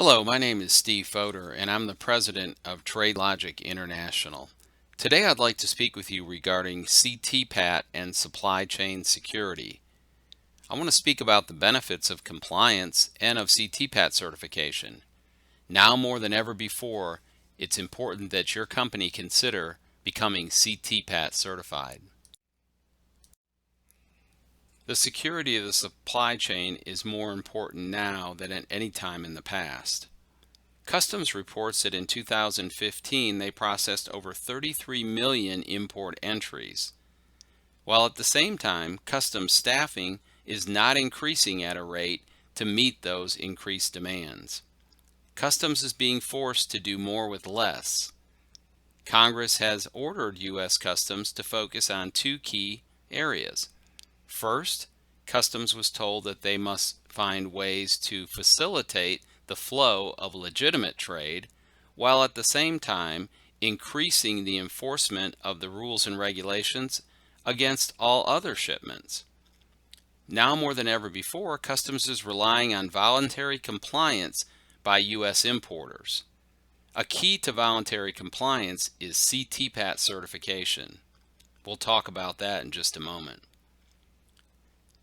Hello, my name is Steve Fodor, and I'm the president of TradeLogic International. Today I'd like to speak with you regarding CTPAT and supply chain security. I want to speak about the benefits of compliance and of CTPAT certification. Now more than ever before, it's important that your company consider becoming CTPAT certified. The security of the supply chain is more important now than at any time in the past. Customs reports that in 2015 they processed over 33 million import entries, while at the same time customs staffing is not increasing at a rate to meet those increased demands. Customs is being forced to do more with less. Congress has ordered U.S. Customs to focus on two key areas. First, Customs was told that they must find ways to facilitate the flow of legitimate trade, while at the same time increasing the enforcement of the rules and regulations against all other shipments. Now more than ever before, Customs is relying on voluntary compliance by U.S. importers. A key to voluntary compliance is CTPAT certification. We'll talk about that in just a moment.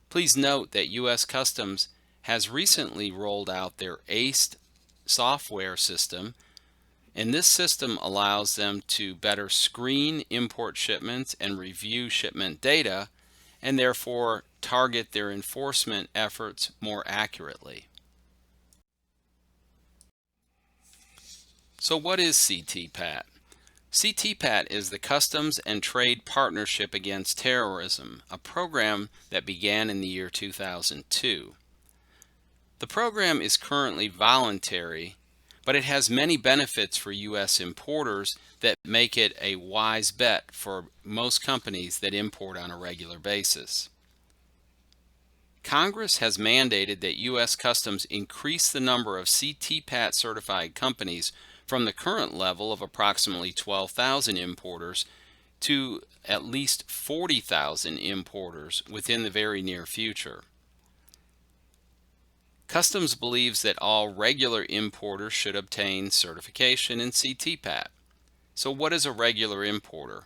Please note that U.S. Customs has recently rolled out their ACE software system, and this system allows them to better screen import shipments and review shipment data, and therefore target their enforcement efforts more accurately. So what is CTPAT? CTPAT is the Customs and Trade Partnership Against Terrorism, a program that began in the year 2002. The program is currently voluntary, but it has many benefits for U.S. importers that make it a wise bet for most companies that import on a regular basis. Congress has mandated that U.S. Customs increase the number of CTPAT certified companies from the current level of approximately 12,000 importers to at least 40,000 importers within the very near future. Customs believes that all regular importers should obtain certification in CTPAT. So what is a regular importer?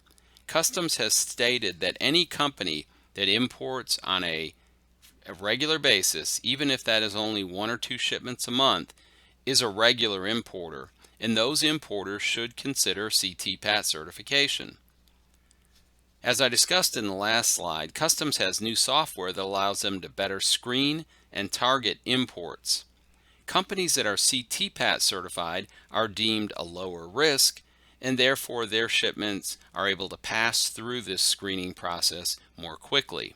Customs has stated that any company that imports on a regular basis, even if that is only 1 or 2 shipments a month, is a regular importer, and those importers should consider CTPAT certification. As I discussed in the last slide, Customs has new software that allows them to better screen and target imports. Companies that are CTPAT certified are deemed a lower risk, and therefore their shipments are able to pass through this screening process more quickly.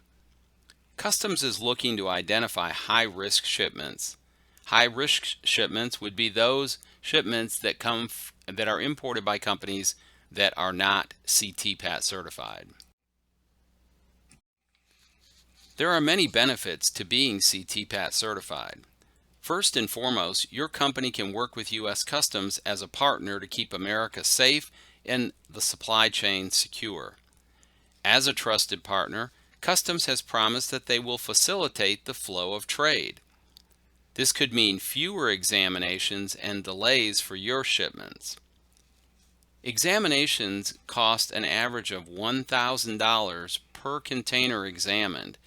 Customs is looking to identify high-risk shipments. High-risk shipments would be those shipments that are imported by companies that are not CTPAT certified. There are many benefits to being CTPAT certified. First and foremost, your company can work with U.S. Customs as a partner to keep America safe and the supply chain secure. As a trusted partner, Customs has promised that they will facilitate the flow of trade. This could mean fewer examinations and delays for your shipments. Examinations cost an average of $1,000 per container examined.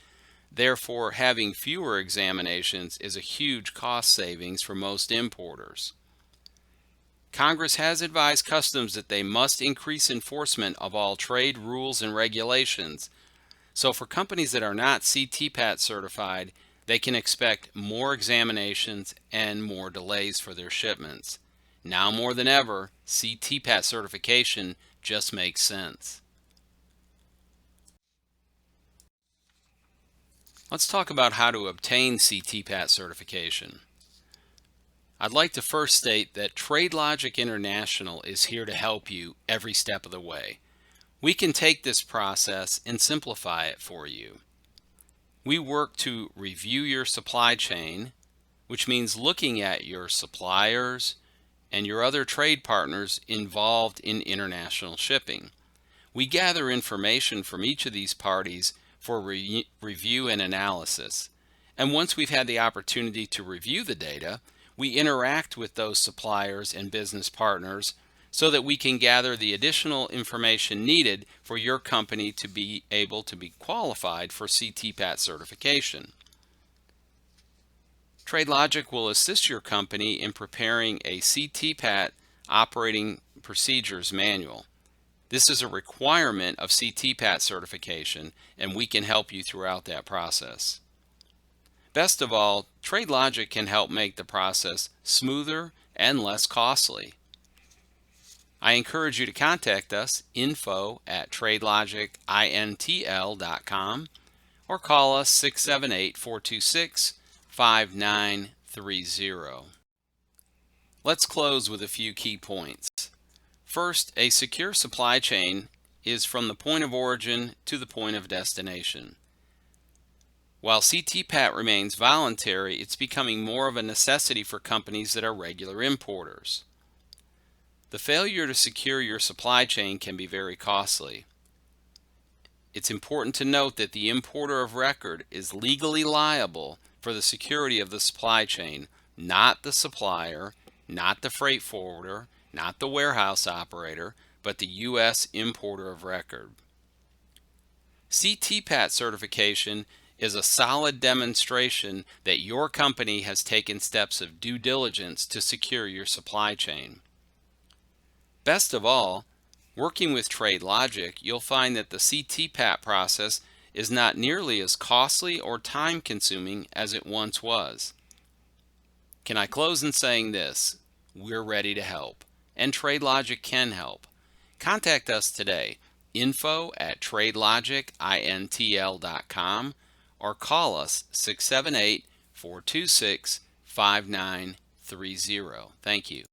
Therefore, having fewer examinations is a huge cost savings for most importers. Congress has advised Customs that they must increase enforcement of all trade rules and regulations. So for companies that are not CTPAT certified, they can expect more examinations and more delays for their shipments. Now more than ever, CTPAT certification just makes sense. Let's talk about how to obtain CTPAT certification. I'd like to first state that TradeLogic International is here to help you every step of the way. We can take this process and simplify it for you. We work to review your supply chain, which means looking at your suppliers and your other trade partners involved in international shipping. We gather information from each of these parties for review and analysis. And once we've had the opportunity to review the data, We interact with those suppliers and business partners so that we can gather the additional information needed for your company to be able to be qualified for CTPAT certification. TradeLogic will assist your company in preparing a CTPAT operating procedures manual. This is a requirement of CTPAT certification, and we can help you throughout that process. Best of all, TradeLogic can help make the process smoother and less costly. I encourage you to contact us, info@tradelogicintl.com, or call us 678-426-5930. Let's close with a few key points. First, a secure supply chain is from the point of origin to the point of destination. While CTPAT remains voluntary, it's becoming more of a necessity for companies that are regular importers. The failure to secure your supply chain can be very costly. It's important to note that the importer of record is legally liable for the security of the supply chain, not the supplier, not the freight forwarder, not the warehouse operator, but the U.S. importer of record. CTPAT certification is a solid demonstration that your company has taken steps of due diligence to secure your supply chain. Best of all, working with TradeLogic, you'll find that the CTPAT process is not nearly as costly or time-consuming as it once was. Can I close in saying this? We're ready to help, and TradeLogic can help. Contact us today, info@tradelogicintl.com, or call us 678-426-5930. Thank you.